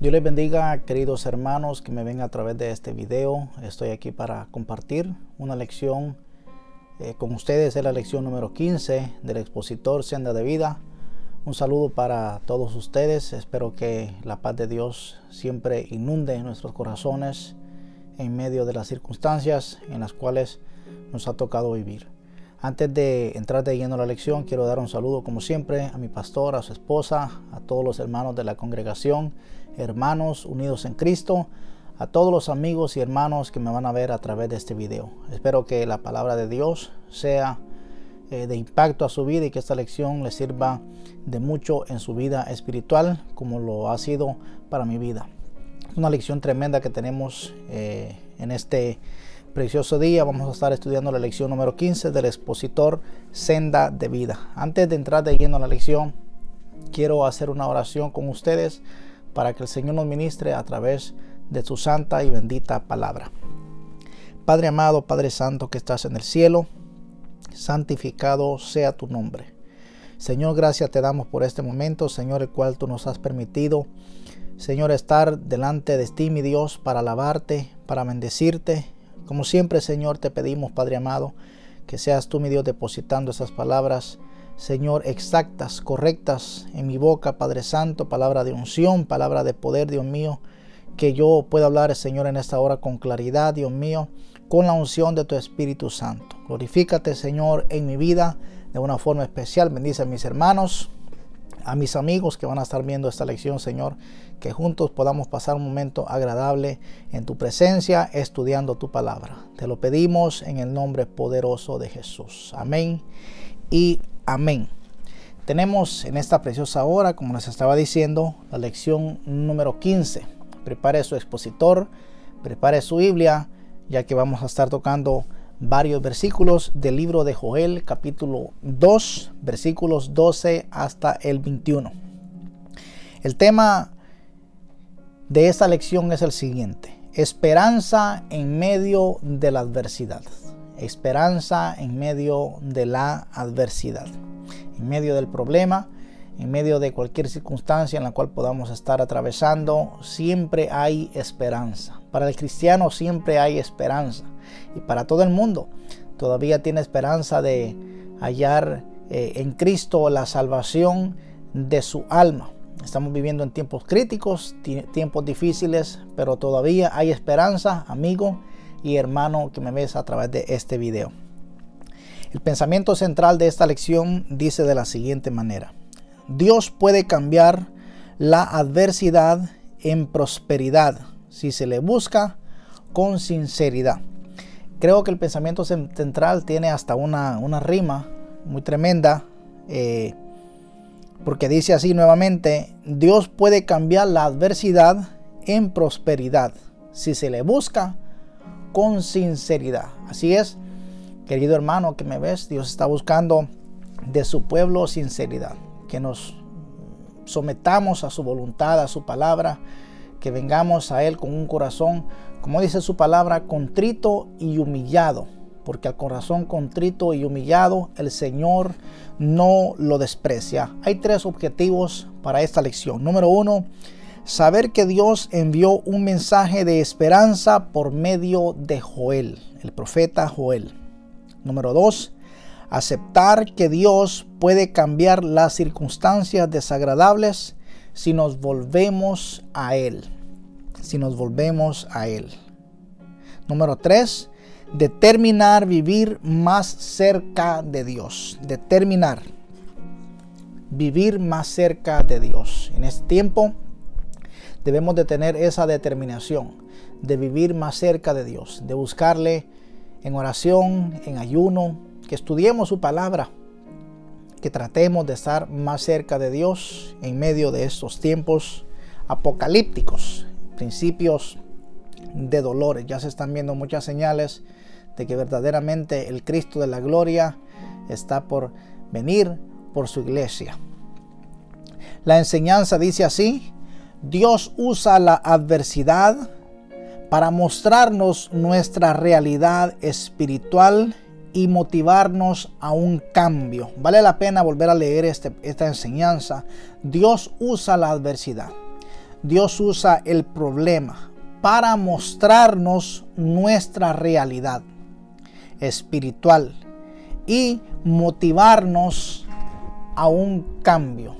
Dios les bendiga, queridos hermanos que me ven a través de este video. Estoy aquí para compartir una lección con ustedes. Es la lección número 15 del expositor Senda de Vida. Un saludo para todos ustedes. Espero que la paz de Dios siempre inunde nuestros corazones en medio de las circunstancias en las cuales nos ha tocado vivir. Antes de entrar de lleno a la lección, quiero dar un saludo como siempre a mi pastor, a su esposa, a todos los hermanos de la congregación, hermanos unidos en Cristo, a todos los amigos y hermanos que me van a ver a través de este video. Espero que la palabra de Dios sea de impacto a su vida y que esta lección les sirva de mucho en su vida espiritual, como lo ha sido para mi vida. Es una lección tremenda que tenemos en este precioso día. Vamos a estar estudiando la lección número 15 del expositor Senda de Vida. Antes de entrar de lleno a la lección, quiero hacer una oración con ustedes para que el Señor nos ministre a través de su santa y bendita palabra. Padre amado, Padre santo que estás en el cielo, santificado sea tu nombre. Señor, gracias te damos por este momento, Señor, el cual tú nos has permitido, Señor, estar delante de ti, mi Dios, para alabarte, para bendecirte. Como siempre, Señor, te pedimos, Padre amado, que seas tú, mi Dios, depositando esas palabras, Señor, exactas, correctas en mi boca, Padre Santo, palabra de unción, palabra de poder, Dios mío, que yo pueda hablar, Señor, en esta hora con claridad, Dios mío, con la unción de tu Espíritu Santo. Glorifícate, Señor, en mi vida de una forma especial. Bendice a mis hermanos, a mis amigos que van a estar viendo esta lección, Señor, que juntos podamos pasar un momento agradable en tu presencia, estudiando tu palabra. Te lo pedimos en el nombre poderoso de Jesús. Amén y amén. Tenemos en esta preciosa hora, como les estaba diciendo, la lección número 15. Prepare su expositor, prepare su Biblia, ya que vamos a estar tocando varios versículos del libro de Joel, capítulo 2, versículos 12 hasta el 21. El tema de esta lección es el siguiente: esperanza en medio de la adversidad. Esperanza en medio de la adversidad. En medio del problema, en medio de cualquier circunstancia en la cual podamos estar atravesando, siempre hay esperanza. Para el cristiano siempre hay esperanza. Y para todo el mundo todavía tiene esperanza de hallar en Cristo la salvación de su alma. Estamos viviendo en tiempos críticos, tiempos difíciles, pero todavía hay esperanza, amigo y hermano que me ves a través de este video. El pensamiento central de esta lección dice de la siguiente manera: Dios puede cambiar la adversidad en prosperidad si se le busca con sinceridad. Creo que el pensamiento central tiene hasta una rima muy tremenda, porque dice así nuevamente: Dios puede cambiar la adversidad en prosperidad si se le busca con sinceridad. Así es, querido hermano que me ves, Dios está buscando de su pueblo sinceridad, que nos sometamos a su voluntad, a su palabra, que vengamos a Él con un corazón, como dice su palabra, contrito y humillado, porque al corazón contrito y humillado el Señor no lo desprecia. Hay tres objetivos para esta lección. Número 1, saber que Dios envió un mensaje de esperanza por medio de Joel, el profeta Joel. Número 2, aceptar que Dios puede cambiar las circunstancias desagradables si nos volvemos a Él. Si nos volvemos a Él. Número 3, determinar vivir más cerca de Dios. Determinar vivir más cerca de Dios. En este tiempo debemos de tener esa determinación de vivir más cerca de Dios, de buscarle en oración, en ayuno, que estudiemos su palabra, que tratemos de estar más cerca de Dios en medio de estos tiempos apocalípticos, principios de dolores. Ya se están viendo muchas señales de que verdaderamente el Cristo de la gloria está por venir por su iglesia. La enseñanza dice así: Dios usa la adversidad para mostrarnos nuestra realidad espiritual y motivarnos a un cambio. Vale la pena volver a leer esta enseñanza. Dios usa la adversidad. Dios usa el problema para mostrarnos nuestra realidad espiritual y motivarnos a un cambio.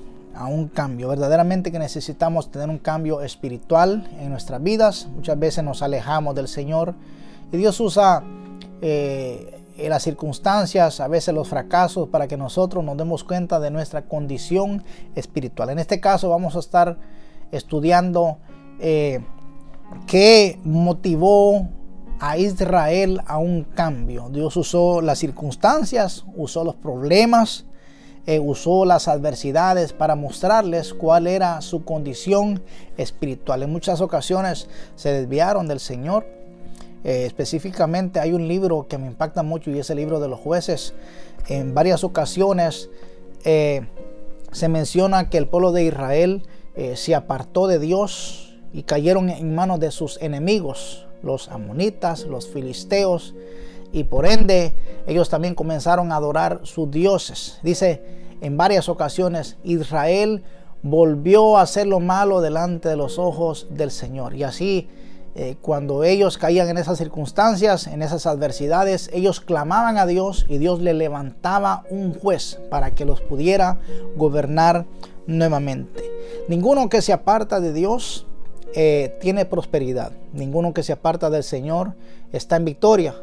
Verdaderamente que necesitamos tener un cambio espiritual en nuestras vidas. Muchas veces nos alejamos del Señor y Dios usa las circunstancias, a veces los fracasos, para que nosotros nos demos cuenta de nuestra condición espiritual. En este caso vamos a estar estudiando qué motivó a Israel a un cambio. Dios usó las circunstancias, usó los problemas, usó las adversidades para mostrarles cuál era su condición espiritual. En muchas ocasiones se desviaron del Señor. Específicamente hay un libro que me impacta mucho y es el libro de los Jueces. En varias ocasiones se menciona que el pueblo de Israel se apartó de Dios y cayeron en manos de sus enemigos, los amonitas, los filisteos, y por ende ellos también comenzaron a adorar sus dioses. Dice en varias ocasiones: Israel volvió a hacer lo malo delante de los ojos del Señor. Y así cuando ellos caían en esas circunstancias, en esas adversidades, ellos clamaban a Dios y Dios le levantaba un juez para que los pudiera gobernar nuevamente. Ninguno que se aparta de Dios tiene prosperidad. Ninguno que se aparta del Señor está en victoria,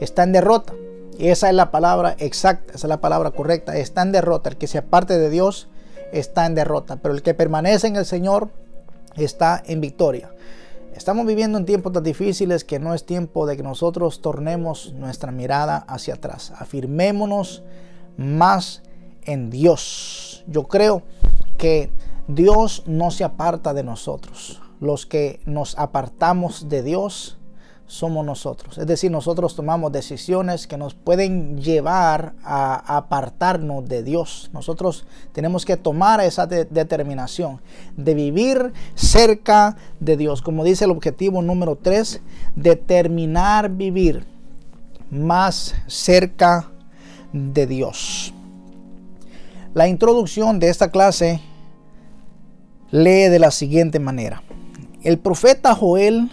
está en derrota. Y esa es la palabra exacta, esa es la palabra correcta. Está en derrota. El que se aparte de Dios está en derrota, pero el que permanece en el Señor está en victoria. Estamos viviendo en tiempos tan difíciles que no es tiempo de que nosotros tornemos nuestra mirada hacia atrás. Afirmémonos más en Dios. Yo creo que Dios no se aparta de nosotros. Los que nos apartamos de Dios somos nosotros. Es decir, nosotros tomamos decisiones que nos pueden llevar a apartarnos de Dios. Nosotros tenemos que tomar esa determinación de vivir cerca de Dios. Como dice el objetivo número 3, determinar vivir más cerca de Dios. La introducción de esta clase lee de la siguiente manera: el profeta Joel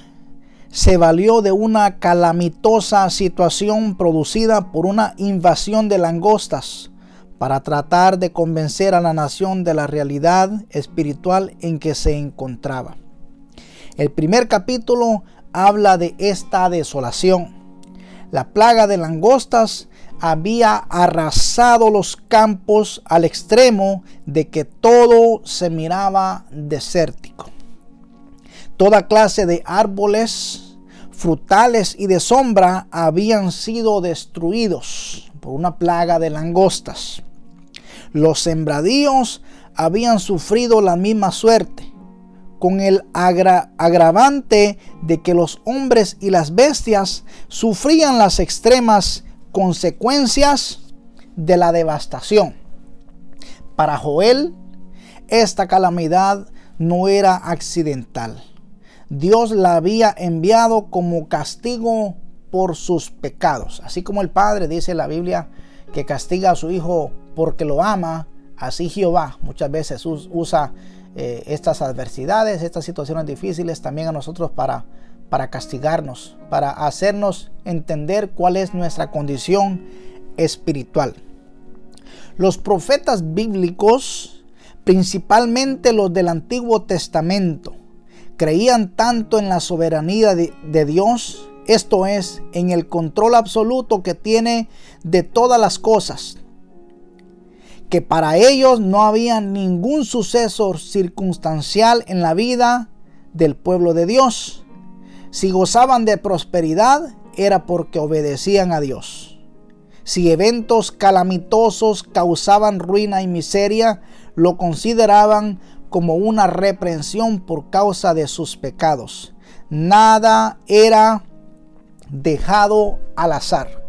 se valió de una calamitosa situación producida por una invasión de langostas para tratar de convencer a la nación de la realidad espiritual en que se encontraba. El primer capítulo habla de esta desolación. La plaga de langostas había arrasado los campos al extremo de que todo se miraba desértico. Toda clase de árboles frutales y de sombra habían sido destruidos por una plaga de langostas. Los sembradíos habían sufrido la misma suerte, con el agravante de que los hombres y las bestias sufrían las extremas consecuencias de la devastación. Para Joel, esta calamidad no era accidental. Dios la había enviado como castigo por sus pecados. Así como el Padre, dice la Biblia, que castiga a su Hijo porque lo ama, así Jehová muchas veces usa estas adversidades, estas situaciones difíciles también a nosotros para castigarnos, para hacernos entender cuál es nuestra condición espiritual. Los profetas bíblicos, principalmente los del Antiguo Testamento, creían tanto en la soberanía de Dios, esto es, en el control absoluto que tiene de todas las cosas, que para ellos no había ningún suceso circunstancial en la vida del pueblo de Dios. Si gozaban de prosperidad, era porque obedecían a Dios. Si eventos calamitosos causaban ruina y miseria, lo consideraban como una reprensión por causa de sus pecados. Nada era dejado al azar.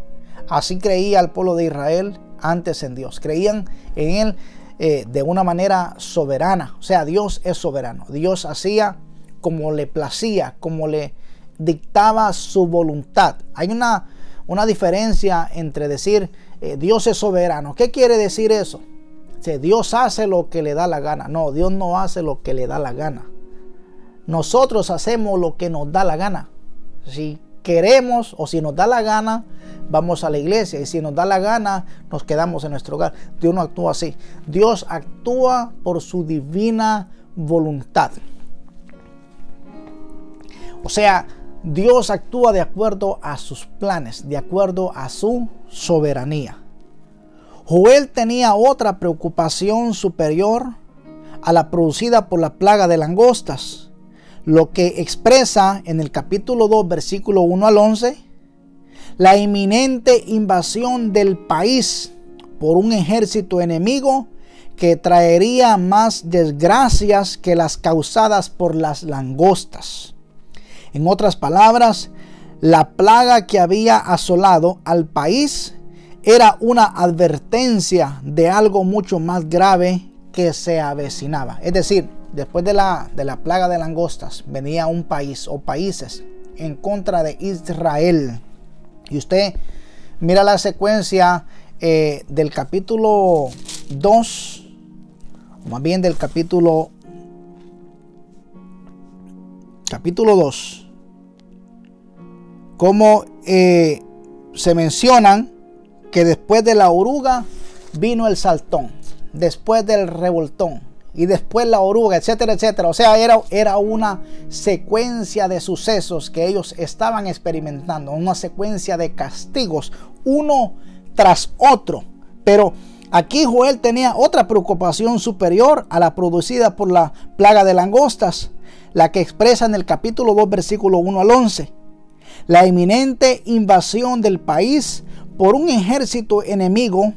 Así creía el pueblo de Israel antes en Dios. Creían en Él de una manera soberana. O sea, Dios es soberano. Dios hacía como le placía, como le dictaba su voluntad. Hay una diferencia entre decir Dios es soberano. ¿Qué quiere decir eso? Dios hace lo que le da la gana. No, Dios no hace lo que le da la gana. nosotros hacemos lo que nos da la gana. Si queremos o si nos da la gana, vamos a la iglesia, y si nos da la gana, nos quedamos en nuestro hogar. Dios no actúa así. Dios actúa por su divina voluntad. O sea, Dios actúa de acuerdo a sus planes, de acuerdo a su soberanía. Joel tenía otra preocupación superior a la producida por la plaga de langostas, lo que expresa en el capítulo 2, versículo 1 al 11, la inminente invasión del país por un ejército enemigo que traería más desgracias que las causadas por las langostas. En otras palabras, la plaga que había asolado al país era una advertencia de algo mucho más grave que se avecinaba. Es decir, después de la plaga de langostas, venía un país o países en contra de Israel. Y usted mira la secuencia del capítulo 2, o más bien del capítulo 2, como se mencionan que después de la oruga vino el saltón, después del revoltón y después la oruga, etcétera, etcétera. O sea, era una secuencia de sucesos que ellos estaban experimentando, una secuencia de castigos, uno tras otro. Pero aquí Joel tenía otra preocupación superior a la producida por la plaga de langostas, la que expresa en el capítulo 2, versículo 1 al 11. La inminente invasión del país por un ejército enemigo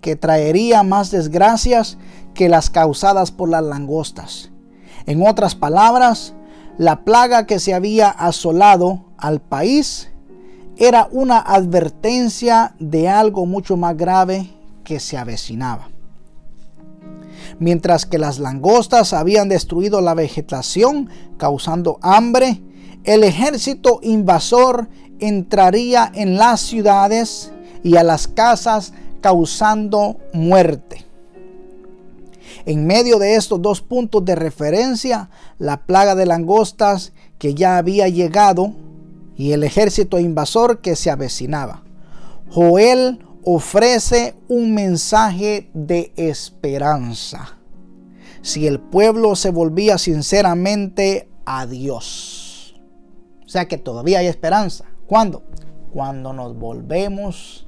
que traería más desgracias que las causadas por las langostas. En otras palabras, la plaga que se había asolado al país era una advertencia de algo mucho más grave que se avecinaba. Mientras que las langostas habían destruido la vegetación, causando hambre, el ejército invasor entraría en las ciudades y a las casas, causando muerte. En medio de estos dos puntos de referencia, la plaga de langostas que ya había llegado y el ejército invasor que se avecinaba, Joel ofrece un mensaje de esperanza si el pueblo se volvía sinceramente a Dios. O sea que todavía hay esperanza. ¿Cuándo? Cuando nos volvemos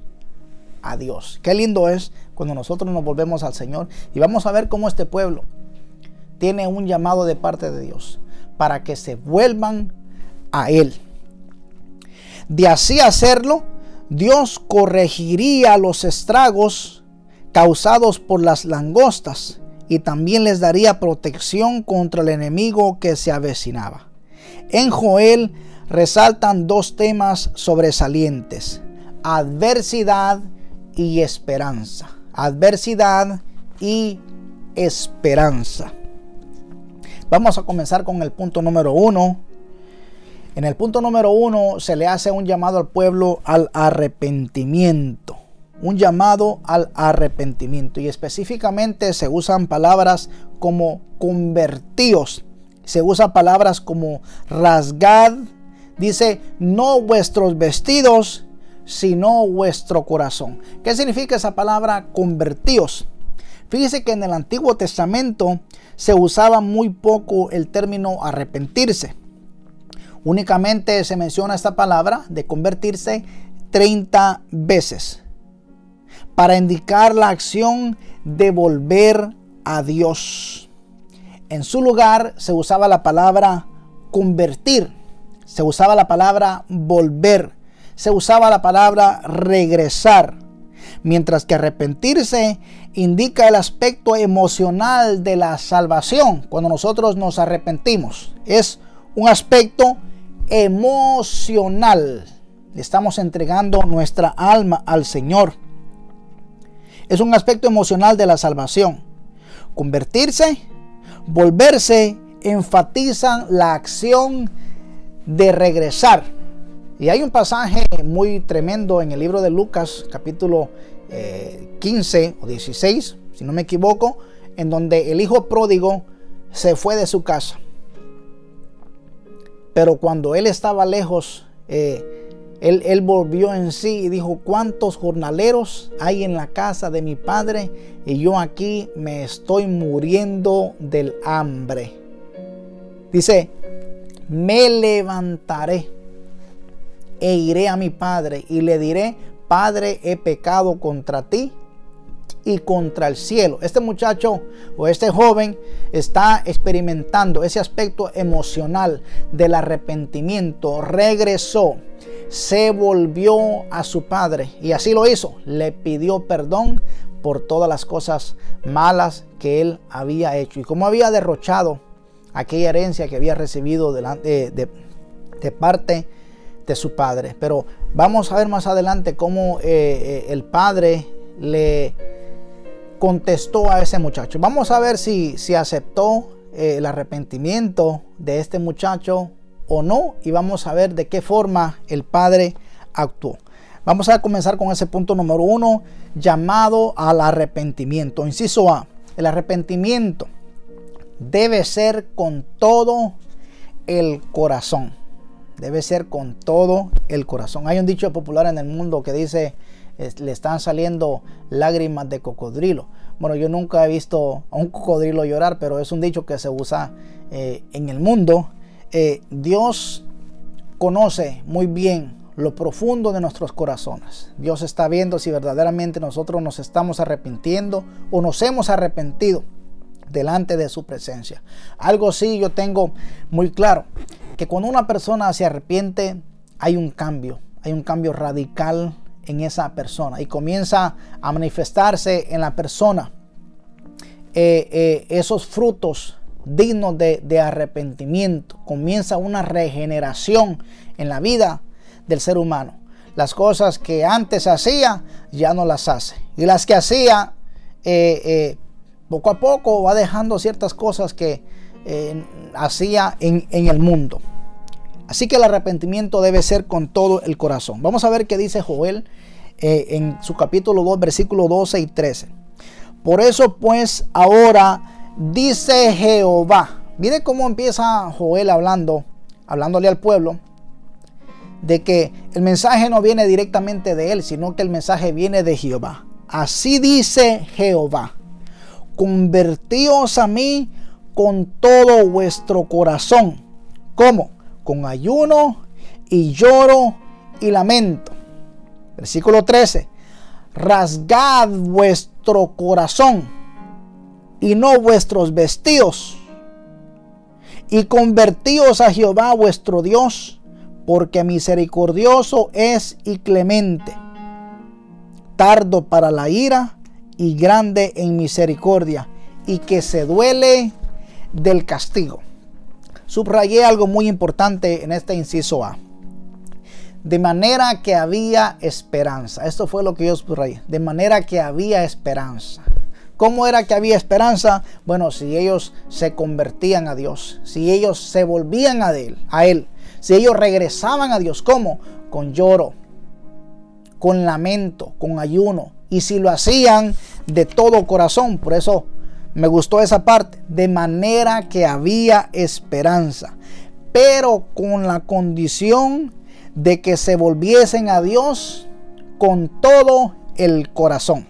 a Dios. Qué lindo es cuando nosotros nos volvemos al Señor. Y vamos a ver cómo este pueblo tiene un llamado de parte de Dios para que se vuelvan a Él. De así hacerlo, Dios corregiría los estragos causados por las langostas y también les daría protección contra el enemigo que se avecinaba. En Joel resaltan dos temas sobresalientes: adversidad y esperanza. Adversidad y esperanza. Vamos a comenzar con el punto número 1. En el punto número 1 se le hace un llamado al pueblo al arrepentimiento. Un llamado al arrepentimiento. Y específicamente se usan palabras como convertíos. Se usan palabras como rasgad. Dice, no vuestros vestidos, sino vuestro corazón. ¿Qué significa esa palabra convertíos? Fíjese que en el Antiguo Testamento se usaba muy poco el término arrepentirse. Únicamente se menciona esta palabra de convertirse 30 veces para indicar la acción de volver a Dios. En su lugar se usaba la palabra convertir, se usaba la palabra volver, se usaba la palabra regresar, mientras que arrepentirse indica el aspecto emocional de la salvación. Cuando nosotros nos arrepentimos, es un aspecto emocional. Le estamos entregando nuestra alma al Señor. Es un aspecto emocional de la salvación. Convertirse, volverse, enfatizan la acción de regresar. Y hay un pasaje muy tremendo en el libro de Lucas, capítulo 15 o 16, si no me equivoco, en donde el hijo pródigo se fue de su casa. Pero cuando él estaba lejos, él volvió en sí y dijo: ¿cuántos jornaleros hay en la casa de mi padre? Y yo aquí me estoy muriendo del hambre. Dice: me levantaré e iré a mi padre y le diré: Padre, he pecado contra ti y contra el cielo. Este muchacho o este joven está experimentando ese aspecto emocional del arrepentimiento. Regresó, se volvió a su padre y así lo hizo. Le pidió perdón por todas las cosas malas que él había hecho y cómo había derrochado aquella herencia que había recibido de parte de su padre. Pero vamos a ver más adelante cómo el padre le contestó a ese muchacho. Vamos a ver si aceptó el arrepentimiento de este muchacho o no, y vamos a ver de qué forma el padre actuó. Vamos a comenzar con ese punto número 1, llamado al arrepentimiento. Inciso A: el arrepentimiento debe ser con todo el corazón. Debe ser con todo el corazón. Hay un dicho popular en el mundo que dice: le están saliendo lágrimas de cocodrilo. Bueno, yo nunca he visto a un cocodrilo llorar, pero es un dicho que se usa en el mundo. Dios conoce muy bien lo profundo de nuestros corazones. Dios está viendo si verdaderamente nosotros nos estamos arrepintiendo o nos hemos arrepentido delante de su presencia. Algo sí yo tengo muy claro, que cuando una persona se arrepiente hay un cambio radical en esa persona y comienza a manifestarse en la persona esos frutos dignos de arrepentimiento. Comienza una regeneración en la vida del ser humano. Las cosas que antes hacía ya no las hace, y las que hacía poco a poco va dejando ciertas cosas que hacía en el mundo. Así que el arrepentimiento debe ser con todo el corazón. Vamos a ver qué dice Joel en su capítulo 2, versículos 12 y 13. Por eso pues ahora dice Jehová. Mire cómo empieza Joel hablándole al pueblo, de que el mensaje no viene directamente de él, sino que el mensaje viene de Jehová. Así dice Jehová: convertíos a mí con todo vuestro corazón. ¿Cómo? Con ayuno y lloro y lamento. Versículo 13: rasgad vuestro corazón y no vuestros vestidos, y convertíos a Jehová vuestro Dios, porque misericordioso es y clemente, tardo para la ira y grande en misericordia, y que se duele del castigo. Subrayé algo muy importante en este inciso A: de manera que había esperanza. Esto fue lo que yo subrayé. De manera que había esperanza. ¿Cómo era que había esperanza? Bueno, si ellos se convertían a Dios, si ellos se volvían a Él, si ellos regresaban a Dios. ¿Cómo? Con lloro, con lamento, con ayuno. Y si lo hacían de todo corazón. Por eso me gustó esa parte. De manera que había esperanza. Pero con la condición de que se volviesen a Dios con todo el corazón.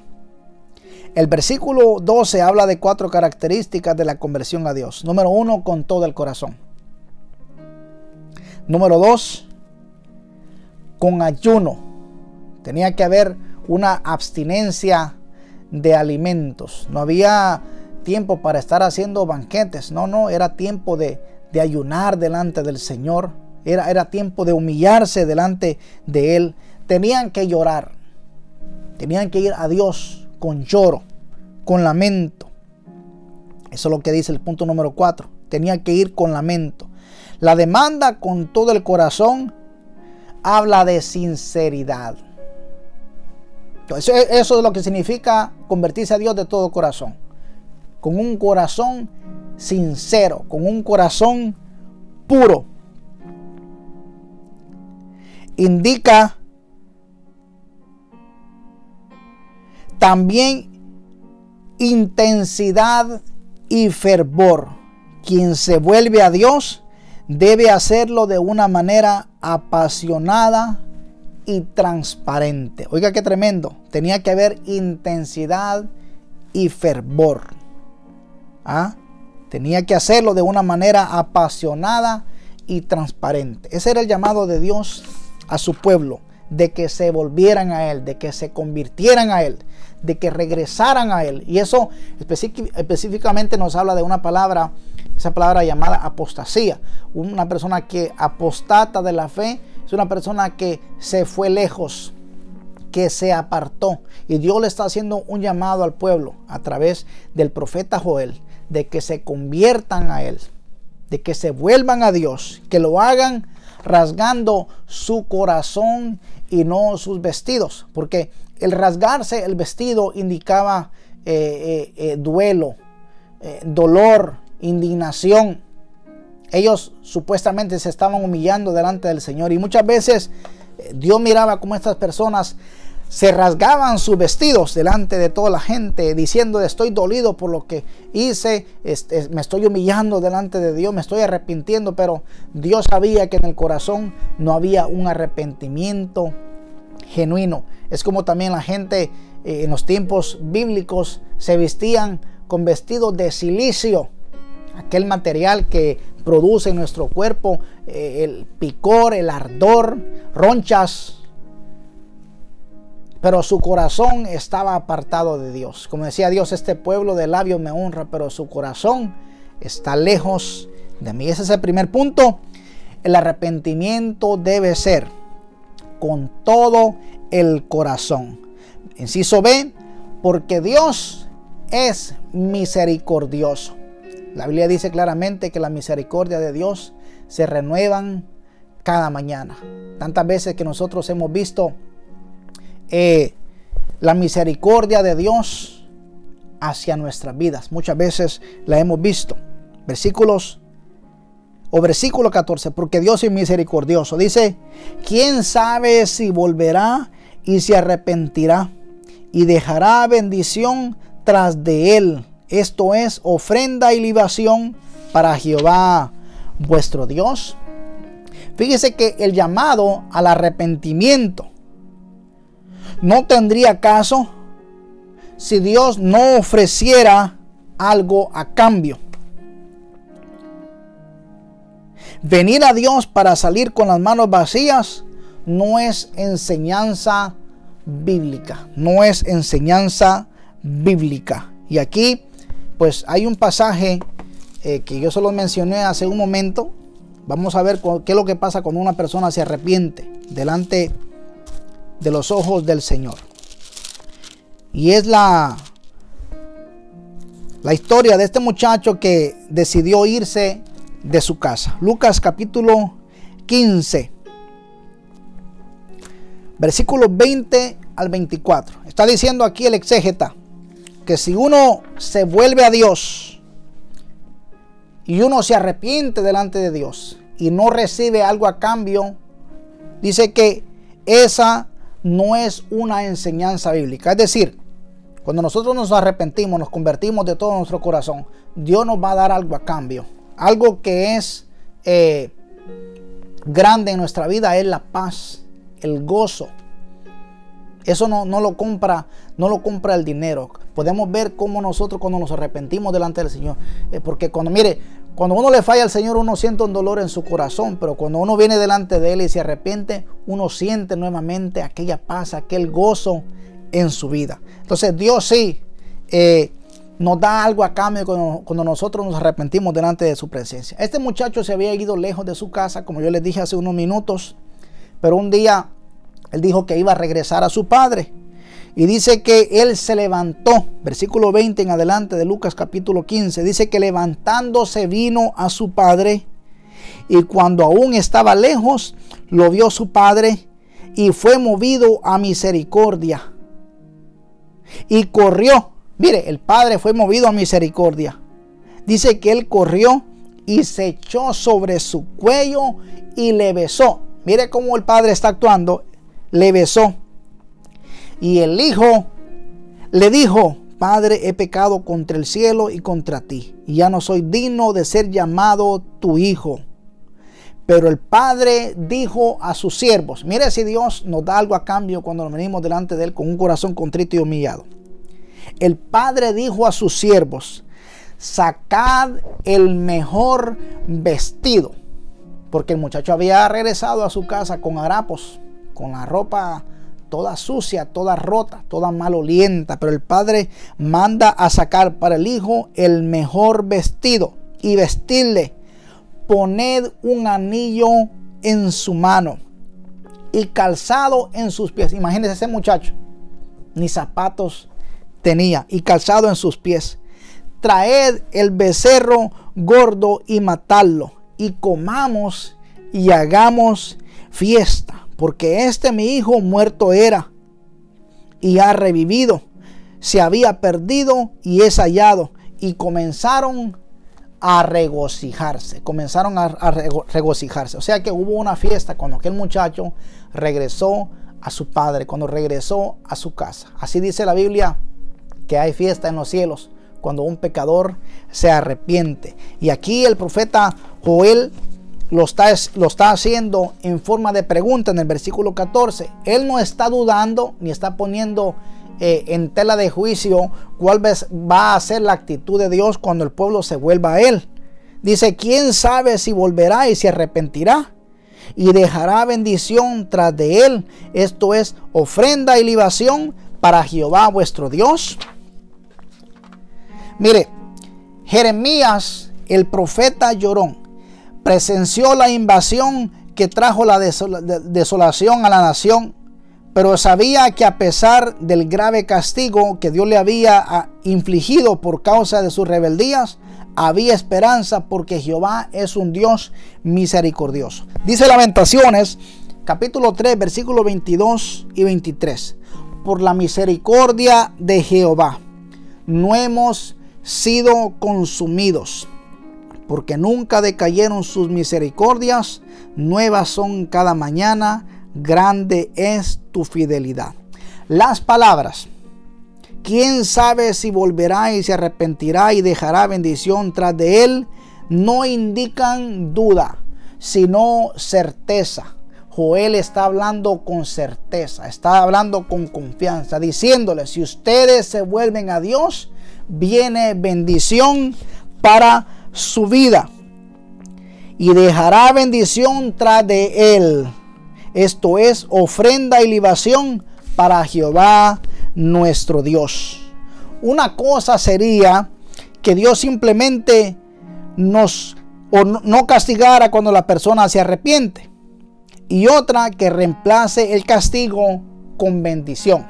El versículo 12 habla de 4 características de la conversión a Dios. Número 1, con todo el corazón. Número 2, con ayuno. Tenía que haber una abstinencia de alimentos. No había tiempo para estar haciendo banquetes. No, era tiempo de ayunar delante del Señor. Era tiempo de humillarse delante de Él. Tenían que llorar. Tenían que ir a Dios con lloro, con lamento. Eso es lo que dice el punto número 4. Tenía que ir con lamento. La demanda con todo el corazón habla de sinceridad. Entonces, eso es lo que significa convertirse a Dios de todo corazón. Con un corazón sincero, con un corazón puro. Indica también intensidad y fervor. Quien se vuelve a Dios debe hacerlo de una manera apasionada y transparente. Oiga qué tremendo. Tenía que haber intensidad y fervor. Tenía que hacerlo de una manera apasionada y transparente. Ese era el llamado de Dios a su pueblo, de que se volvieran a Él, de que se convirtieran a Él, de que regresaran a Él. Y eso específicamente nos habla de una palabra, esa palabra llamada apostasía. Una persona que apostata de la fe es una persona que se fue lejos, que se apartó. Y Dios le está haciendo un llamado al pueblo a través del profeta Joel, de que se conviertan a Él, de que se vuelvan a Dios, que lo hagan rasgando su corazón y no sus vestidos, porque el rasgarse el vestido indicaba duelo, dolor, indignación. Ellos supuestamente se estaban humillando delante del Señor, y muchas veces Dios miraba cómo estas personas se rasgaban sus vestidos delante de toda la gente, diciendo: estoy dolido por lo que hice, me estoy humillando delante de Dios, me estoy arrepintiendo. Pero Dios sabía que en el corazón no había un arrepentimiento genuino. Es como también la gente en los tiempos bíblicos se vestían con vestidos de silicio, aquel material que produce en nuestro cuerpo el picor, el ardor, ronchas. Pero su corazón estaba apartado de Dios. Como decía Dios: este pueblo de labios me honra, pero su corazón está lejos de mí. Ese es el primer punto. El arrepentimiento debe ser con todo el corazón. Inciso B: porque Dios es misericordioso. La Biblia dice claramente que la misericordia de Dios se renuevan cada mañana. Tantas veces que nosotros hemos visto la misericordia de Dios hacia nuestras vidas. Muchas veces la hemos visto. Versículo 14: porque Dios es misericordioso. Dice: ¿quién sabe si volverá y se arrepentirá y dejará bendición tras de él? Esto es ofrenda y libación para Jehová vuestro Dios. Fíjese que el llamado al arrepentimiento no tendría caso si Dios no ofreciera algo a cambio. Venir a Dios para salir con las manos vacías no es enseñanza bíblica. No es enseñanza bíblica. Y aquí pues hay un pasaje que yo solo mencioné hace un momento. Vamos a ver qué es lo que pasa cuando una persona se arrepiente delante de los ojos del Señor. Y es la historia de este muchacho que decidió irse de su casa. Lucas capítulo 15, versículos 20 al 24. Está diciendo aquí el exégeta que si uno se vuelve a Dios y uno se arrepiente delante de Dios y no recibe algo a cambio, dice que esa no es una enseñanza bíblica. Es decir, cuando nosotros nos arrepentimos, nos convertimos de todo nuestro corazón, Dios nos va a dar algo a cambio. Algo que es grande en nuestra vida es la paz, el gozo. Eso no lo compra el dinero. Podemos ver cómo nosotros cuando nos arrepentimos delante del Señor, porque cuando uno le falla al Señor, uno siente un dolor en su corazón, pero cuando uno viene delante de Él y se arrepiente, uno siente nuevamente aquella paz, aquel gozo en su vida. Entonces Dios sí nos da algo a cambio cuando nosotros nos arrepentimos delante de su presencia. Este muchacho se había ido lejos de su casa, como yo les dije hace unos minutos, pero un día él dijo que iba a regresar a su padre. Y dice que él se levantó, versículo 20 en adelante de Lucas capítulo 15, dice que levantándose vino a su padre, y cuando aún estaba lejos, lo vio su padre, y fue movido a misericordia. Y corrió. Mire, el padre fue movido a misericordia. Dice que él corrió y se echó sobre su cuello y le besó. Mire cómo el padre está actuando. Le besó. Y el hijo le dijo: Padre, he pecado contra el cielo y contra ti, y ya no soy digno de ser llamado tu hijo. Pero el padre dijo a sus siervos, mire si Dios nos da algo a cambio cuando nos venimos delante de él con un corazón contrito y humillado. El padre dijo a sus siervos, sacad el mejor vestido, porque el muchacho había regresado a su casa con harapos, con la ropa toda sucia, toda rota, toda malolienta. Pero el padre manda a sacar para el hijo el mejor vestido y vestirle. Poned un anillo en su mano y calzado en sus pies. Imagínense ese muchacho, ni zapatos tenía, y calzado en sus pies. Traed el becerro gordo y matadlo, y comamos y hagamos fiesta, porque mi hijo muerto era y ha revivido, se había perdido y es hallado. Y comenzaron a regocijarse, regocijarse. O sea que hubo una fiesta cuando aquel muchacho regresó a su padre, cuando regresó a su casa. Así dice la Biblia, que hay fiesta en los cielos cuando un pecador se arrepiente. Y aquí el profeta Joel lo está haciendo en forma de pregunta en el versículo 14. Él no está dudando ni está poniendo en tela de juicio cuál va a ser la actitud de Dios cuando el pueblo se vuelva a él. Dice, ¿quién sabe si volverá y se arrepentirá y dejará bendición tras de él? Esto es ofrenda y libación para Jehová vuestro Dios. Mire, Jeremías, el profeta llorón, presenció la invasión que trajo la desolación a la nación, pero sabía que a pesar del grave castigo que Dios le había infligido por causa de sus rebeldías, había esperanza, porque Jehová es un Dios misericordioso. Dice Lamentaciones, capítulo 3, versículos 22 y 23. Por la misericordia de Jehová no hemos sido consumidos, porque nunca decayeron sus misericordias, nuevas son cada mañana, grande es tu fidelidad. Las palabras, ¿quién sabe si volverá y se arrepentirá y dejará bendición tras de él?, no indican duda, sino certeza. Joel está hablando con certeza, está hablando con confianza, diciéndole, si ustedes se vuelven a Dios, viene bendición para su vida y dejará bendición tras de él. Esto es ofrenda y libación para Jehová nuestro Dios. Una cosa sería que Dios simplemente no castigara cuando la persona se arrepiente, y otra que reemplace el castigo con bendición.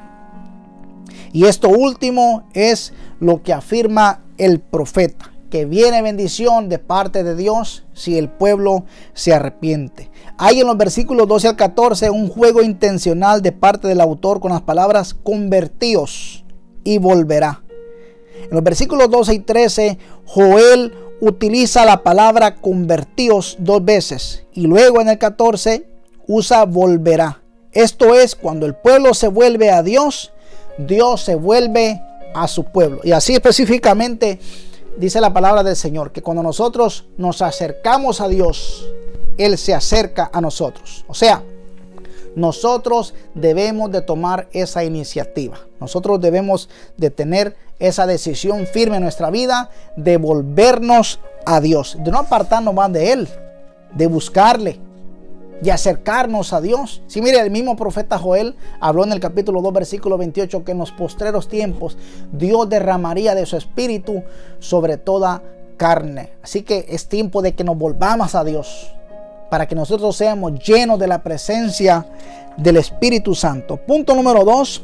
Y esto último es lo que afirma el profeta, que viene bendición de parte de Dios si el pueblo se arrepiente. Hay en los versículos 12 al 14 un juego intencional de parte del autor con las palabras convertíos y volverá. En los versículos 12 y 13 Joel utiliza la palabra convertíos 2 veces, y luego en el 14 usa volverá. Esto es, cuando el pueblo se vuelve a Dios, Dios se vuelve a su pueblo. Y así específicamente dice la palabra del Señor, que cuando nosotros nos acercamos a Dios, Él se acerca a nosotros. O sea, nosotros debemos de tomar esa iniciativa. Nosotros debemos de tener esa decisión firme en nuestra vida de volvernos a Dios, de no apartarnos más de Él, de buscarle, de acercarnos a Dios. Sí, mire, el mismo profeta Joel habló en el capítulo 2, versículo 28, que en los postreros tiempos Dios derramaría de su espíritu sobre toda carne. Así que es tiempo de que nos volvamos a Dios, para que nosotros seamos llenos de la presencia del Espíritu Santo. Punto número 2.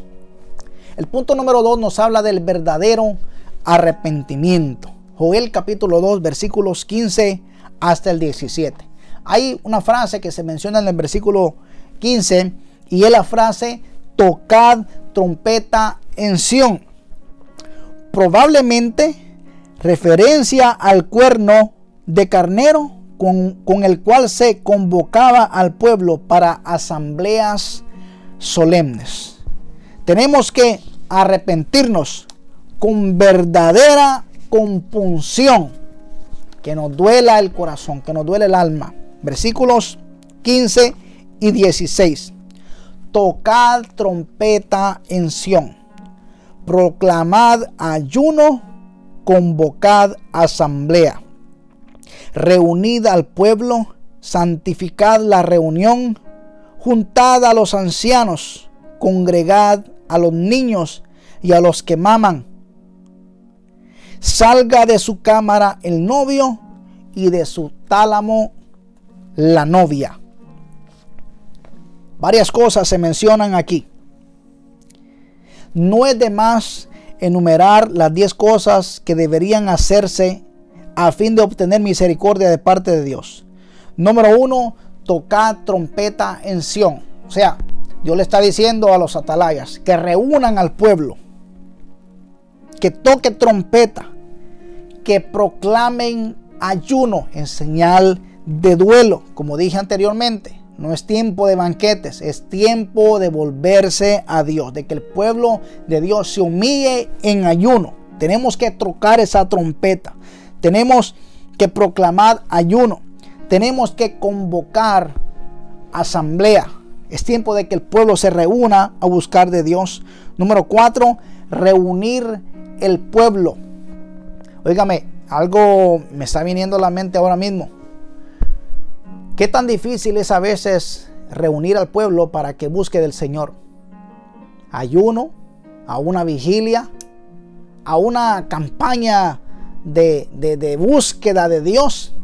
El punto número 2 nos habla del verdadero arrepentimiento. Joel capítulo 2, versículos 15 hasta el 17. Hay una frase que se menciona en el versículo 15, y es la frase tocad trompeta en Sión. Probablemente referencia al cuerno de carnero con el cual se convocaba al pueblo para asambleas solemnes. Tenemos que arrepentirnos con verdadera compunción, que nos duela el corazón, que nos duele el alma. versículos 15 y 16. Tocad trompeta en Sión, proclamad ayuno, convocad asamblea, reunid al pueblo, santificad la reunión, juntad a los ancianos, congregad a los niños y a los que maman. Salga de su cámara el novio y de su tálamo la novia. Varias cosas se mencionan aquí. No es de más enumerar las 10 cosas que deberían hacerse a fin de obtener misericordia de parte de Dios. Número 1, tocad trompeta en Sión. O sea, Dios le está diciendo a los atalayas que reúnan al pueblo, que toque trompeta, que proclamen ayuno en señal de duelo. Como dije anteriormente, no es tiempo de banquetes, es tiempo de volverse a Dios, de que el pueblo de Dios se humille en ayuno. Tenemos que tocar esa trompeta, tenemos que proclamar ayuno, tenemos que convocar asamblea. Es tiempo de que el pueblo se reúna a buscar de Dios. Número 4, reunir el pueblo. Óigame, algo me está viniendo a la mente ahora mismo. ¿Qué tan difícil es a veces reunir al pueblo para que busque del Señor? Ayuno, a una vigilia, a una campaña de búsqueda de Dios.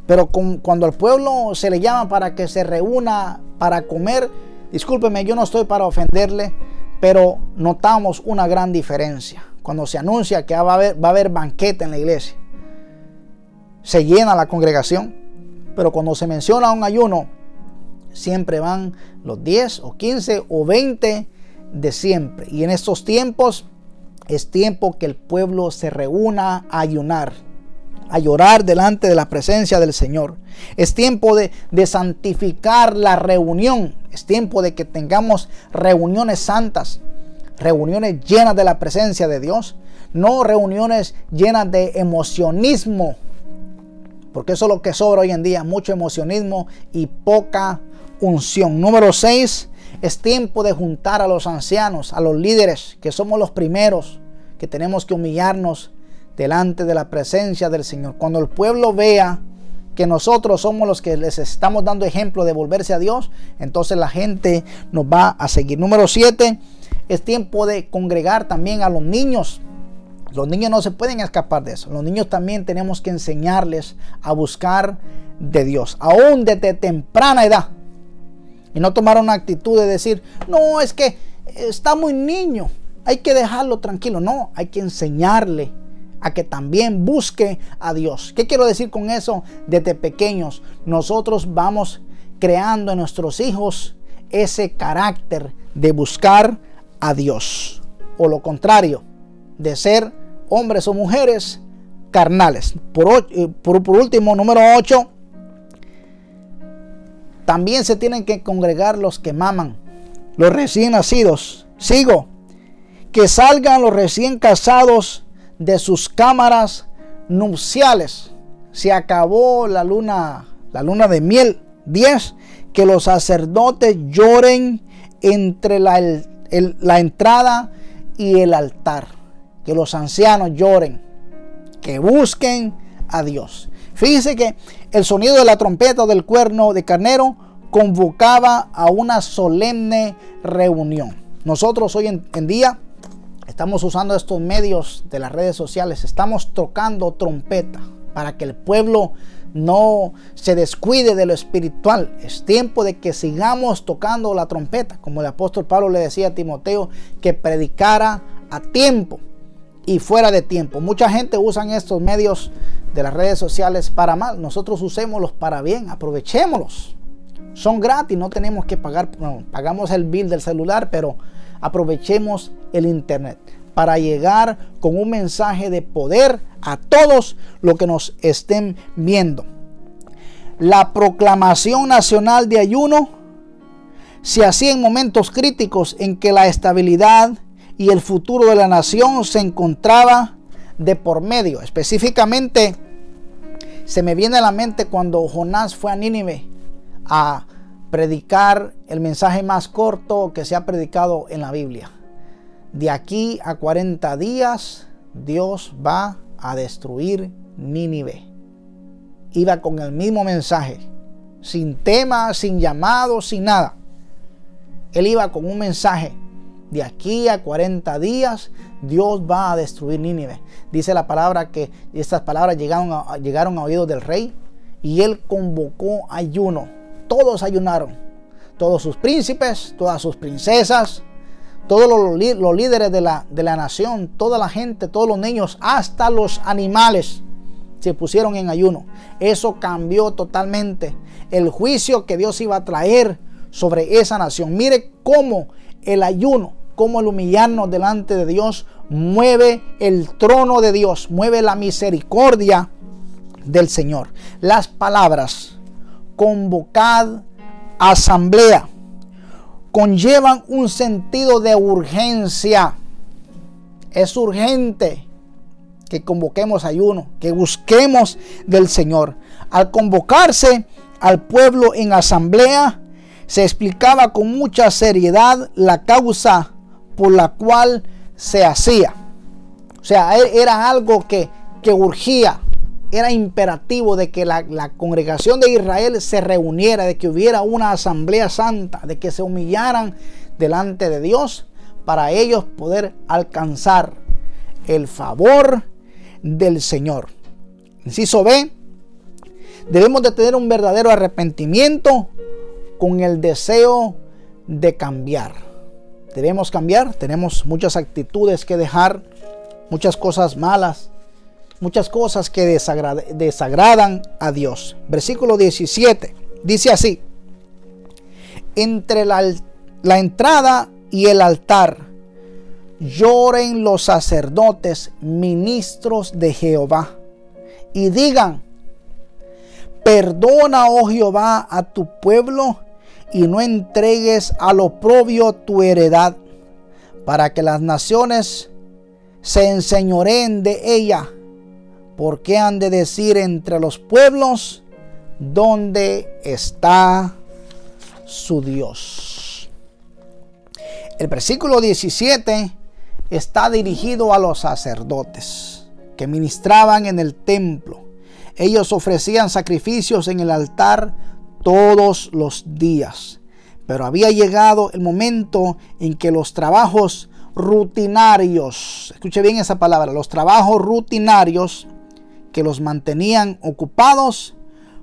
Pero cuando al pueblo se le llama para que se reúna para comer, discúlpeme, yo no estoy para ofenderle, pero notamos una gran diferencia. Cuando se anuncia que va a haber banquete en la iglesia, se llena la congregación. Pero cuando se menciona un ayuno, siempre van los 10 o 15 o 20 de siempre. Y en estos tiempos es tiempo que el pueblo se reúna a ayunar, a llorar delante de la presencia del Señor. Es tiempo de santificar la reunión. Es tiempo de que tengamos reuniones santas, reuniones llenas de la presencia de Dios, no reuniones llenas de emocionismo. Porque eso es lo que sobra hoy en día, mucho emocionismo y poca unción. Número 6, es tiempo de juntar a los ancianos, a los líderes, que somos los primeros que tenemos que humillarnos delante de la presencia del Señor. Cuando el pueblo vea que nosotros somos los que les estamos dando ejemplo de volverse a Dios, entonces la gente nos va a seguir. Número 7, es tiempo de congregar también a los niños. Los niños no se pueden escapar de eso. Los niños también tenemos que enseñarles a buscar de Dios, aún desde temprana edad. Y no tomar una actitud de decir, no, es que está muy niño, hay que dejarlo tranquilo. No, hay que enseñarle a que también busque a Dios. ¿Qué quiero decir con eso? Desde pequeños nosotros vamos creando en nuestros hijos ese carácter de buscar a Dios. O lo contrario, de ser hombres o mujeres carnales. Por último, número 8, también se tienen que congregar los que maman, los recién nacidos. Sigo, que salgan los recién casados de sus cámaras nupciales. Se acabó la luna de miel. 10, que los sacerdotes lloren entre la entrada y el altar. Que los ancianos lloren, que busquen a Dios. Fíjese que el sonido de la trompeta o del cuerno de carnero convocaba a una solemne reunión. Nosotros hoy en día estamos usando estos medios de las redes sociales, estamos tocando trompeta para que el pueblo no se descuide de lo espiritual. Es tiempo de que sigamos tocando la trompeta, como el apóstol Pablo le decía a Timoteo, que predicara a tiempo y fuera de tiempo. Mucha gente usa estos medios de las redes sociales para mal. Nosotros usémoslos para bien, aprovechémoslos. Son gratis, no tenemos que pagar. No, pagamos el bill del celular, pero aprovechemos el internet para llegar con un mensaje de poder a todos los que nos estén viendo. La proclamación nacional de ayuno se hacía en momentos críticos en que la estabilidad y el futuro de la nación se encontraba de por medio. Específicamente se me viene a la mente cuando Jonás fue a Nínive a predicar el mensaje más corto que se ha predicado en la Biblia. De aquí a 40 días, Dios va a destruir Nínive. Iba con el mismo mensaje, sin tema, sin llamado, sin nada. Él iba con un mensaje. De aquí a 40 días, Dios va a destruir Nínive. Dice la palabra que estas palabras llegaron a oídos del rey, y él convocó ayuno. Todos ayunaron. Todos sus príncipes, todas sus princesas, todos los líderes de la nación, toda la gente, todos los niños, hasta los animales se pusieron en ayuno. Eso cambió totalmente el juicio que Dios iba a traer sobre esa nación. Mire cómo el ayuno, cómo el humillarnos delante de Dios mueve el trono de Dios, mueve la misericordia del Señor. Las palabras convocad asamblea conllevan un sentido de urgencia. Es urgente que convoquemos ayuno, que busquemos del Señor. Al convocarse al pueblo en asamblea, se explicaba con mucha seriedad la causa por la cual se hacía. O sea, era algo que urgía. Era imperativo de que la congregación de Israel se reuniera, de que hubiera una asamblea santa, de que se humillaran delante de Dios para ellos poder alcanzar el favor del Señor. Inciso B, debemos de tener un verdadero arrepentimiento con el deseo de cambiar. Debemos cambiar, tenemos muchas actitudes que dejar, muchas cosas malas, muchas cosas que desagradan a Dios. Versículo 17 dice así: entre la entrada y el altar lloren los sacerdotes, ministros de Jehová, y digan: perdona, oh Jehová, a tu pueblo, y no entregues al oprobio tu heredad, para que las naciones se enseñoreen de ella. Porque han de decir entre los pueblos: ¿dónde está su Dios? El versículo 17 está dirigido a los sacerdotes que ministraban en el templo. Ellos ofrecían sacrificios en el altar todos los días. Pero había llegado el momento en que los trabajos rutinarios, escuche bien esa palabra, los trabajos rutinarios que los mantenían ocupados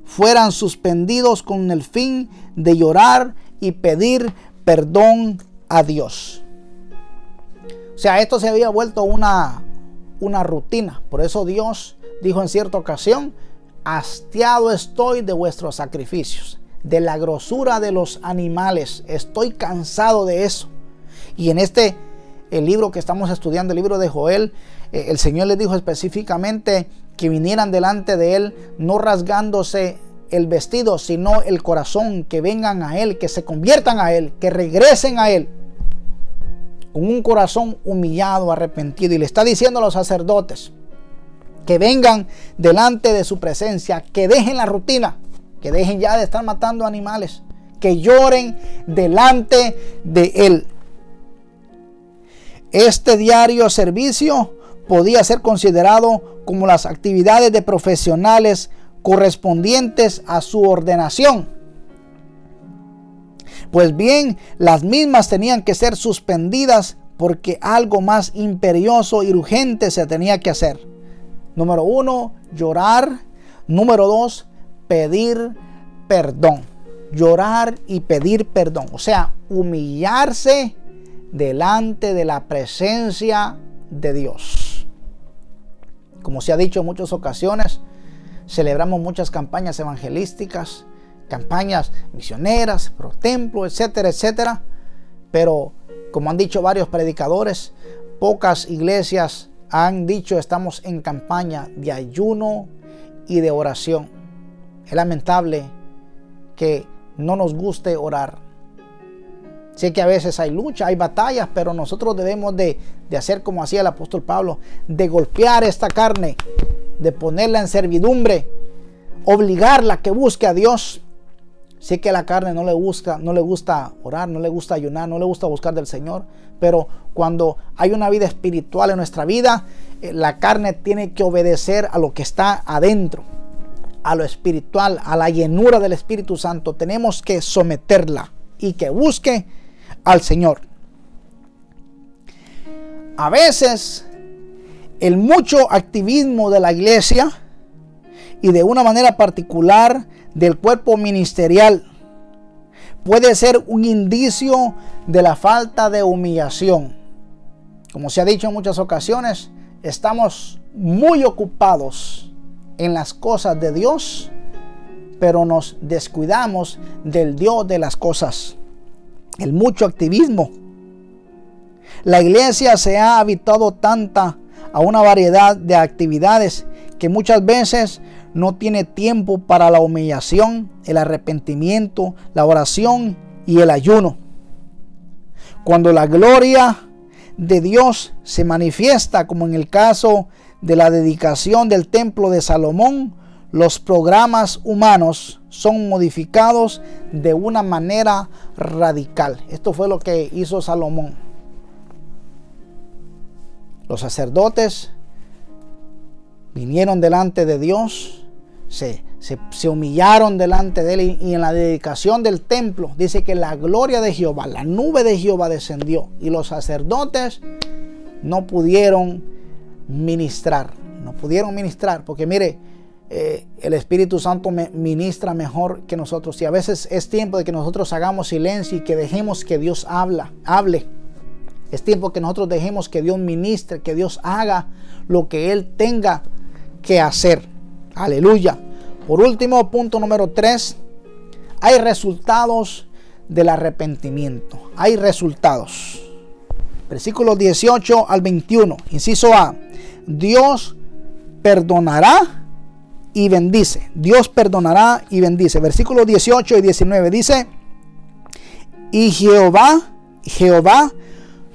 fueran suspendidos con el fin de llorar y pedir perdón a Dios. O sea, esto se había vuelto una rutina. Por eso Dios dijo en cierta ocasión: hastiado estoy de vuestros sacrificios, de la grosura de los animales. Estoy cansado de eso. Y en el libro que estamos estudiando, el libro de Joel, el Señor les dijo específicamente que vinieran delante de Él, no rasgándose el vestido, sino el corazón, que vengan a Él, que se conviertan a Él, que regresen a Él con un corazón humillado, arrepentido. Y le está diciendo a los sacerdotes que vengan delante de su presencia, que dejen la rutina, que dejen ya de estar matando animales, que lloren delante de Él. Este diario servicio podía ser considerado como las actividades de profesionales correspondientes a su ordenación. Pues bien, las mismas tenían que ser suspendidas porque algo más imperioso y urgente se tenía que hacer. Número 1, llorar. Número 2, pedir perdón. Llorar y pedir perdón. O sea, humillarse delante de la presencia de Dios. Como se ha dicho en muchas ocasiones, celebramos muchas campañas evangelísticas, campañas misioneras, pro templo, etcétera, etcétera. Pero como han dicho varios predicadores, pocas iglesias han dicho: estamos en campaña de ayuno y de oración. Es lamentable que no nos guste orar. Sé que a veces hay lucha, hay batallas, pero nosotros debemos de hacer como hacía el apóstol Pablo, de golpear esta carne, de ponerla en servidumbre, obligarla a que busque a Dios. Sé que a la carne no le gusta orar, no le gusta ayunar, no le gusta buscar del Señor. Pero cuando hay una vida espiritual en nuestra vida, la carne tiene que obedecer a lo que está adentro, a lo espiritual, a la llenura del Espíritu Santo. Tenemos que someterla y que busque al Señor. A veces, el mucho activismo de la iglesia y de una manera particular del cuerpo ministerial puede ser un indicio de la falta de humillación. Como se ha dicho en muchas ocasiones, estamos muy ocupados en las cosas de Dios, pero nos descuidamos del Dios de las cosas. El mucho activismo. La iglesia se ha habituado a una variedad de actividades que muchas veces no tiene tiempo para la humillación, el arrepentimiento, la oración y el ayuno. Cuando la gloria de Dios se manifiesta, como en el caso de la dedicación del templo de Salomón, los programas humanos son modificados de una manera radical. Esto fue lo que hizo Salomón. Los sacerdotes vinieron delante de Dios, se humillaron delante de Él, y en la dedicación del templo dice que la gloria de Jehová, la nube de Jehová descendió, y los sacerdotes no pudieron ministrar. Porque mire, el Espíritu Santo ministra mejor que nosotros, y a veces es tiempo de que nosotros hagamos silencio y que dejemos que Dios hable. Es tiempo que nosotros dejemos que Dios ministre, que Dios haga lo que Él tenga que hacer. Aleluya. Por último, punto número 3. Hay resultados del arrepentimiento. Hay resultados. Versículos 18 al 21. Inciso A. Dios perdonará y bendice. Dios perdonará y bendice. Versículos 18 y 19 dice: y Jehová,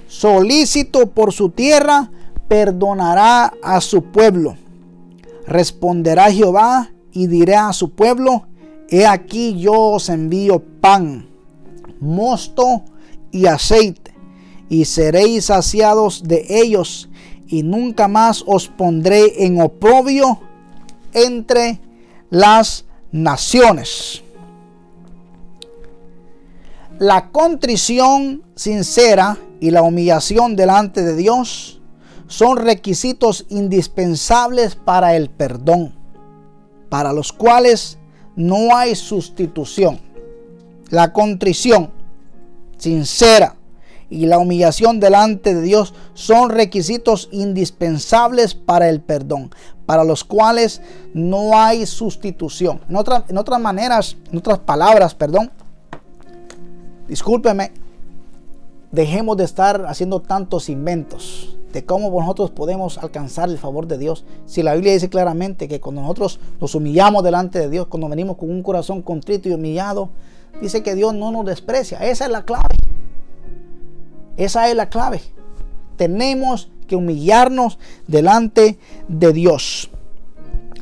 solícito por su tierra, perdonará a su pueblo. Responderá Jehová y dirá a su pueblo: he aquí yo os envío pan, mosto y aceite, y seréis saciados de ellos, y nunca más os pondré en oprobio entre las naciones. La contrición sincera y la humillación delante de Dios son requisitos indispensables para el perdón, para los cuales no hay sustitución. La contrición sincera y la humillación delante de Dios son requisitos indispensables para el perdón, para los cuales no hay sustitución. En otras palabras, discúlpeme, dejemos de estar haciendo tantos inventos de cómo nosotros podemos alcanzar el favor de Dios. Si la Biblia dice claramente que cuando nosotros nos humillamos delante de Dios, cuando venimos con un corazón contrito y humillado, dice que Dios no nos desprecia. Esa es la clave. Esa es la clave. Tenemos que humillarnos delante de Dios.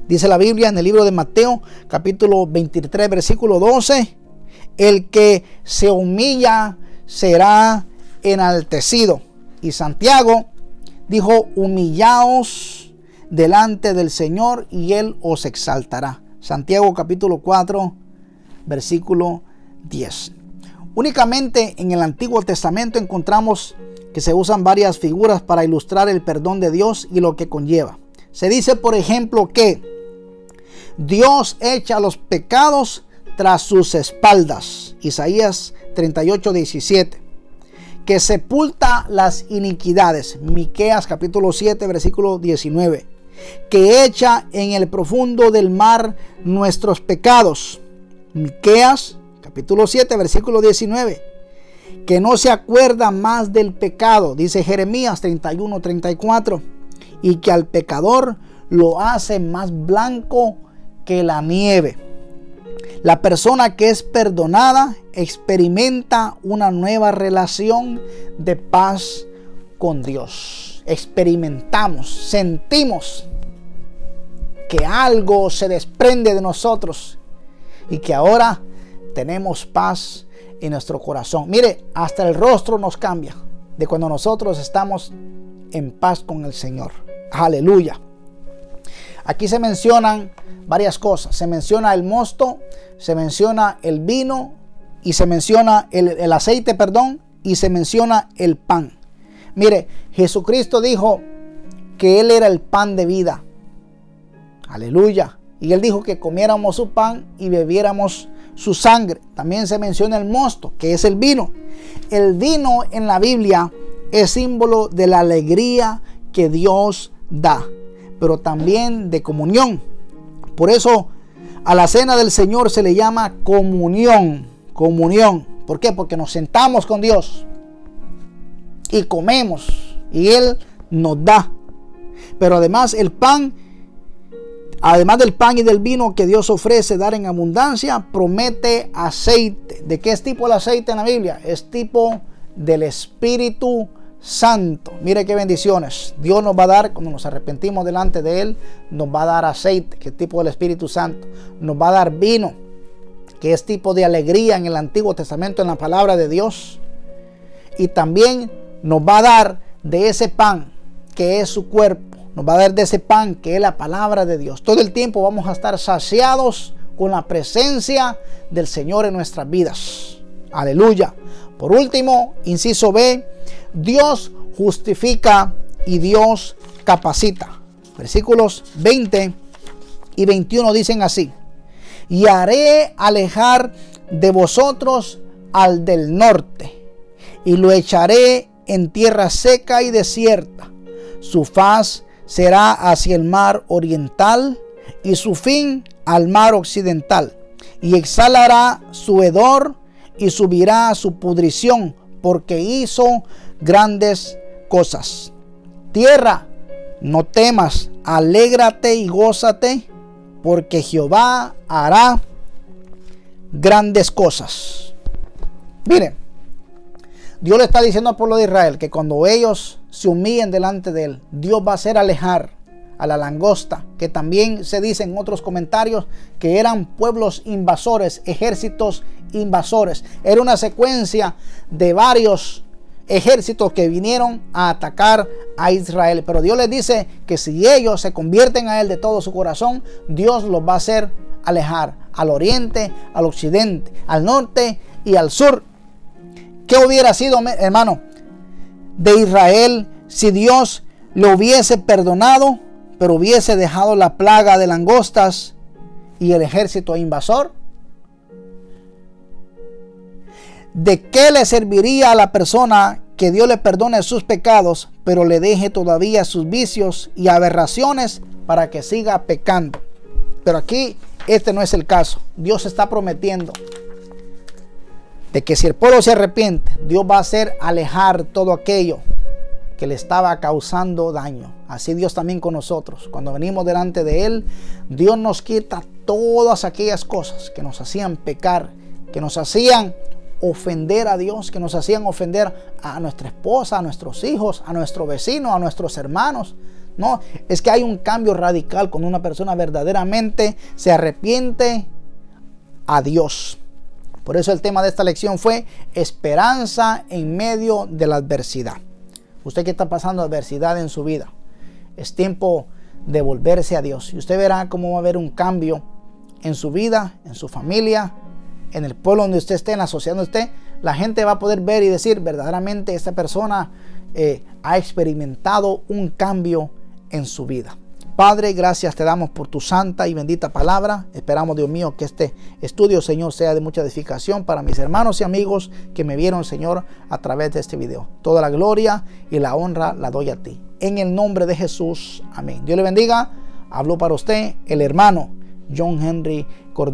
Dice la Biblia en el libro de Mateo, capítulo 23, versículo 12: el que se humilla será enaltecido. Y Santiago dijo: humillaos delante del Señor y Él os exaltará. Santiago capítulo 4, versículo 10. Únicamente en el Antiguo Testamento encontramos que se usan varias figuras para ilustrar el perdón de Dios y lo que conlleva. Se dice, por ejemplo, que Dios echa los pecados tras sus espaldas. Isaías 38, 17. Que sepulta las iniquidades. Miqueas capítulo 7, versículo 19. Que echa en el profundo del mar nuestros pecados. Miqueas capítulo 7, versículo 19. Que no se acuerda más del pecado, dice Jeremías 31, 34. Y que al pecador lo hace más blanco que la nieve. La persona que es perdonada experimenta una nueva relación de paz con Dios. Experimentamos, sentimos que algo se desprende de nosotros y que ahora tenemos paz en nuestro corazón. Mire, hasta el rostro nos cambia de cuando nosotros estamos en paz con el Señor. Aleluya. Aquí se mencionan varias cosas. Se menciona el mosto, se menciona el vino y se menciona el aceite, y se menciona el pan. Mire, Jesucristo dijo que Él era el pan de vida. Aleluya. Y Él dijo que comiéramos su pan y bebiéramos su sangre. También se menciona el mosto, que es el vino. El vino en la Biblia es símbolo de la alegría que Dios da, pero también de comunión. Por eso a la cena del Señor se le llama comunión. Comunión. ¿Por qué? Porque nos sentamos con Dios y comemos y Él nos da. Pero además el pan, además del pan y del vino que Dios ofrece dar en abundancia, promete aceite. ¿De qué es tipo el aceite en la Biblia? Es tipo del Espíritu Santo. Mire qué bendiciones. Dios nos va a dar, cuando nos arrepentimos delante de Él, nos va a dar aceite, que es tipo del Espíritu Santo. Nos va a dar vino, que es tipo de alegría en el Antiguo Testamento, en la palabra de Dios. Y también nos va a dar de ese pan, que es su cuerpo. Nos va a dar de ese pan, que es la palabra de Dios. Todo el tiempo vamos a estar saciados con la presencia del Señor en nuestras vidas. Aleluya. Por último, inciso B, Dios justifica y Dios capacita. Versículos 20 y 21 dicen así: y haré alejar de vosotros al del norte, y lo echaré en tierra seca y desierta. Su faz será hacia el mar oriental, y su fin al mar occidental. Y exhalará su hedor, y subirá su pudrición, porque hizo grandes cosas. Tierra, no temas, alégrate y gózate, porque Jehová hará grandes cosas. Miren, Dios le está diciendo al pueblo de Israel que cuando ellos se humillen delante de Él, Dios va a hacer alejar a la langosta, que también se dice en otros comentarios que eran pueblos invasores, ejércitos invasores. Era una secuencia de varios ejércitos que vinieron a atacar a Israel. Pero Dios les dice que si ellos se convierten a Él de todo su corazón, Dios los va a hacer alejar al oriente, al occidente, al norte y al sur. ¿Qué hubiera sido, hermano, de Israel si Dios lo hubiese perdonado, pero hubiese dejado la plaga de langostas y el ejército invasor? ¿De qué le serviría a la persona que Dios le perdone sus pecados, pero le deje todavía sus vicios y aberraciones para que siga pecando? Pero aquí este no es el caso. Dios está prometiendo de que si el pueblo se arrepiente, Dios va a hacer alejar todo aquello que le estaba causando daño. Así Dios también con nosotros. Cuando venimos delante de Él, Dios nos quita todas aquellas cosas que nos hacían pecar, que nos hacían ofender a Dios, que nos hacían ofender a nuestra esposa, a nuestros hijos, a nuestro vecino, a nuestros hermanos. No, es que hay un cambio radical cuando una persona verdaderamente se arrepiente a Dios. Por eso el tema de esta lección fue esperanza en medio de la adversidad. Usted que está pasando adversidad en su vida, es tiempo de volverse a Dios. Y usted verá cómo va a haber un cambio en su vida, en su familia, en el pueblo donde usted esté, en la sociedad donde esté. La gente va a poder ver y decir, verdaderamente esta persona ha experimentado un cambio en su vida. Padre, gracias te damos por tu santa y bendita palabra. Esperamos, Dios mío, que este estudio, Señor, sea de mucha edificación para mis hermanos y amigos que me vieron, Señor, a través de este video. Toda la gloria y la honra la doy a ti. En el nombre de Jesús. Amén. Dios le bendiga. Habló para usted el hermano John Henry Cordón.